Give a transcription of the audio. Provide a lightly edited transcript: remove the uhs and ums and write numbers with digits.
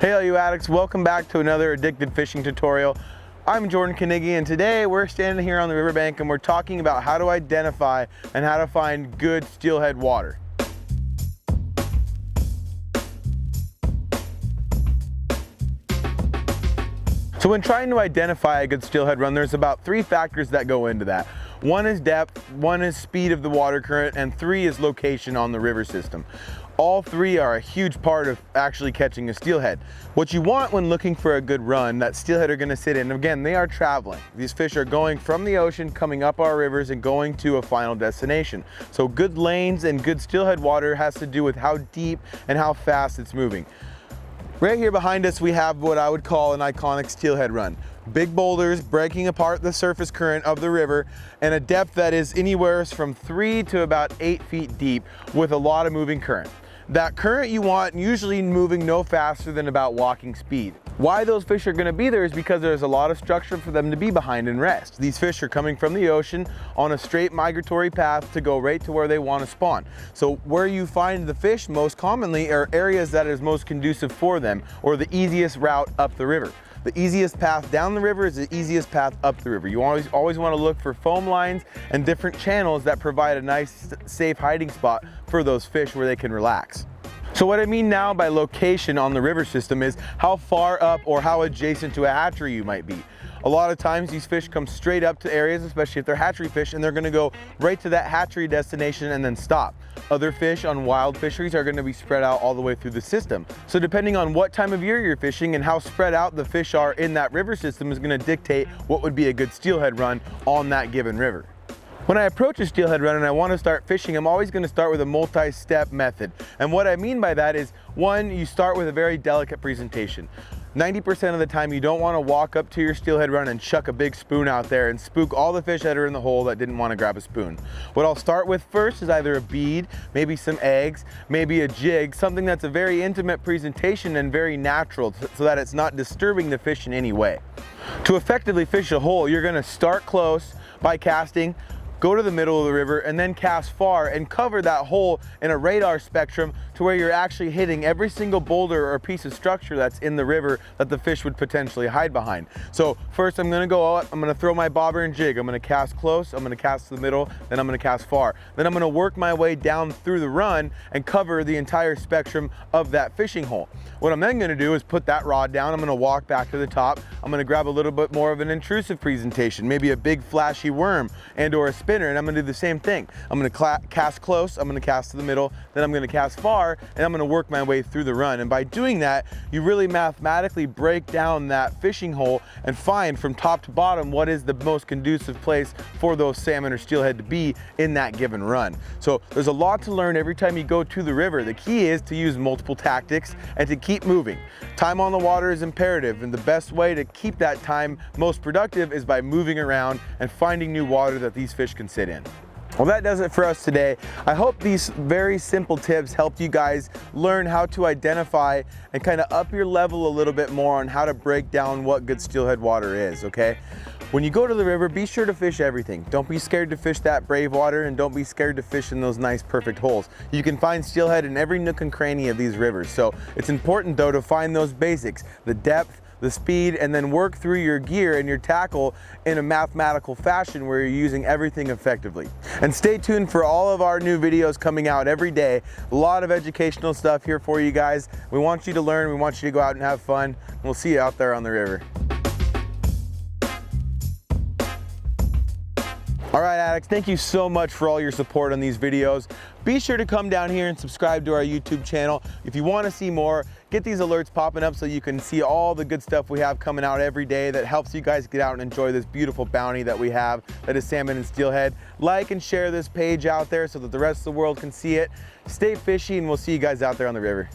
Hey all you addicts, welcome back to another addicted fishing tutorial. I'm Jordan Knigge, and today we're standing here on the riverbank and we're talking about how to identify and how to find good steelhead water. So when trying to identify a good steelhead run, there's about 3 factors that go into that. 1 is depth, 1 is speed of the water current, and 3 is location on the river system. All 3 are a huge part of actually catching a steelhead. What you want when looking for a good run that steelhead are going to sit in, again, they are traveling. These fish are going from the ocean, coming up our rivers and going to a final destination. So good lanes and good steelhead water has to do with how deep and how fast it's moving. Right here behind us we have what I would call an iconic steelhead run. Big boulders breaking apart the surface current of the river and a depth that is anywhere from 3 to about 8 feet deep with a lot of moving current. That current you want usually moving no faster than about walking speed. Why those fish are going to be there is because there's a lot of structure for them to be behind and rest. These fish are coming from the ocean on a straight migratory path to go right to where they want to spawn. So where you find the fish most commonly are areas that is most conducive for them, or the easiest route up the river. The easiest path down the river is the easiest path up the river. You always want to look for foam lines and different channels that provide a nice safe hiding spot for those fish where they can relax. So what I mean now by location on the river system is how far up or how adjacent to a hatchery you might be. A lot of times these fish come straight up to areas, especially if they're hatchery fish, and they're going to go right to that hatchery destination and then stop. Other fish on wild fisheries are going to be spread out all the way through the system. So depending on what time of year you're fishing and how spread out the fish are in that river system is going to dictate what would be a good steelhead run on that given river. When I approach a steelhead run and I want to start fishing, I'm always going to start with a multi-step method. And what I mean by that is, 1, you start with a very delicate presentation. 90% of the time you don't want to walk up to your steelhead run and chuck a big spoon out there and spook all the fish that are in the hole that didn't want to grab a spoon. What I'll start with first is either a bead, maybe some eggs, maybe a jig, something that's a very intimate presentation and very natural so that it's not disturbing the fish in any way. To effectively fish a hole, you're going to start close by casting, go to the middle of the river, and then cast far and cover that hole in a radar spectrum to where you're actually hitting every single boulder or piece of structure that's in the river that the fish would potentially hide behind. So first I'm gonna go out, I'm gonna throw my bobber and jig, I'm gonna cast close, I'm gonna cast to the middle, then I'm gonna cast far. Then I'm gonna work my way down through the run and cover the entire spectrum of that fishing hole. What I'm then gonna do is put that rod down, I'm gonna walk back to the top, I'm gonna grab a little bit more of an intrusive presentation, maybe a big flashy worm and or a spinner, and I'm gonna do the same thing. I'm gonna cast close, I'm gonna cast to the middle, then I'm gonna cast far, and I'm gonna work my way through the run. And by doing that, you really mathematically break down that fishing hole and find from top to bottom what is the most conducive place for those salmon or steelhead to be in that given run. So there's a lot to learn every time you go to the river. The key is to use multiple tactics and to keep moving. Time on the water is imperative, and the best way to keep that time most productive is by moving around and finding new water that these fish can sit in. Well, that does it for us today. I hope these very simple tips helped you guys learn how to identify and kind of up your level a little bit more on how to break down what good steelhead water is, okay? When you go to the river, be sure to fish everything. Don't be scared to fish that brave water, and don't be scared to fish in those nice perfect holes. You can find steelhead in every nook and cranny of these rivers. So it's important though to find those basics, the depth, the speed, and then work through your gear and your tackle in a mathematical fashion where you're using everything effectively. And stay tuned for all of our new videos coming out every day. A lot of educational stuff here for you guys. We want you to learn, we want you to go out and have fun. We'll see you out there on the river. All right, addicts, thank you so much for all your support on these videos. Be sure to come down here and subscribe to our YouTube channel. If you want to see more, get these alerts popping up so you can see all the good stuff we have coming out every day that helps you guys get out and enjoy this beautiful bounty that we have that is salmon and steelhead. Like and share this page out there so that the rest of the world can see it. Stay fishy, and we'll see you guys out there on the river.